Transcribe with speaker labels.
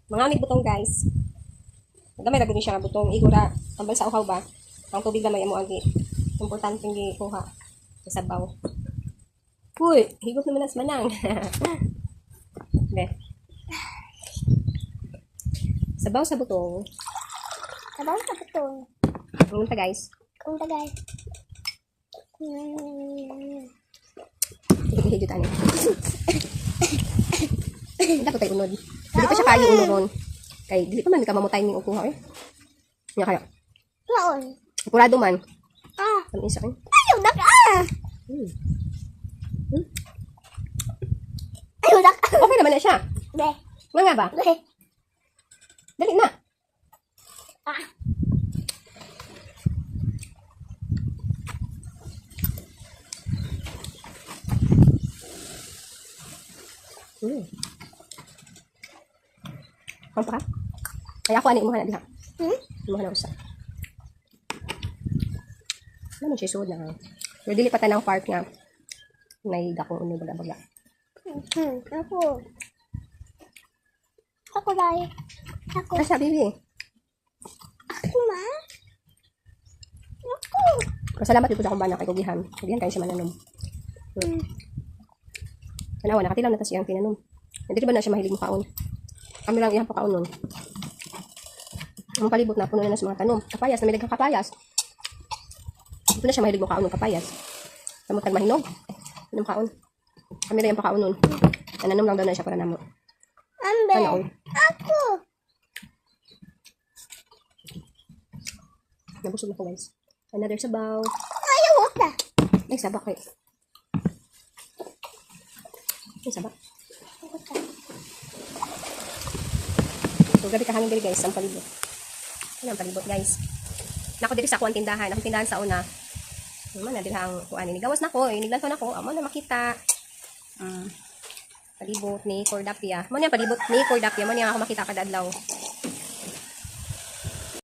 Speaker 1: Mga may butong guys. Gamay ra gud siya nga butong igura. Tambal sa uhaw ba? Ang tubig na may amo agi. Importante nga kuha sa sabaw. Uy, higop naman as manang. Okay. Sabaw sa butong.
Speaker 2: Sabaw sa butong.
Speaker 1: Ano ta guys?
Speaker 2: Kung tagay.
Speaker 1: Higit ani. Hindi ko tayo unod. Hindi pa siya kayo unod ron. Kay dili pa man ka mamutay ning ukuha eh. Nya kaya.
Speaker 2: Laon.
Speaker 1: Purado man.
Speaker 2: Ah.
Speaker 1: Ang isa eh.
Speaker 2: Ayaw na ka.
Speaker 1: Hmm.
Speaker 2: Ayaw na ka.
Speaker 1: Okay naman na siya.
Speaker 2: Be.
Speaker 1: Nga ba?
Speaker 2: Be.
Speaker 1: Dali na.
Speaker 2: Ah.
Speaker 1: Ang pa ka? Kaya ako ani imuha na diha. Imuha na usa. Ano siya suod na. Pero dili pa tanang part nga. Naiga kong uno baga-baga.
Speaker 2: Ako. Ako dahil. Ako.
Speaker 1: Asa bibi?
Speaker 2: Ako ma. Ako.
Speaker 1: Masalamat ito sa akong bana kay Kugihan. Kugihan kayo siya mananom. Tanawa, nakatilaw na ta siyang tinanom. Hindi ba na siya mahilig makaon? Kami lang iyang pakaon nun. Ang palibot na puno na sa mga tanom. Kapayas, na may daghang kapayas. Ito na siya mahilig makaon ng kapayas. Namutan mahinog. Anong kaon? Kami lang yung pakaon nun. Nananom lang daw na siya para namo.
Speaker 2: Ambe.
Speaker 1: Ano?
Speaker 2: Ako.
Speaker 1: Nabusog na ko guys. Another sabaw.
Speaker 2: Ayaw na.
Speaker 1: Ay, sabak eh. Ay, sabak. So, gabi kahangin diri guys, ang palibot. Ano ang palibot guys? Nako diri sa ako ang tindahan. Akong tindahan sa una. Naman na diri ang kuan ni. Gawas na ko, iniglanto na ko. Amo na makita. Palibot ni Cordapia. Mo niya palibot ni Cordapia. Mo niya ako makita kada adlaw.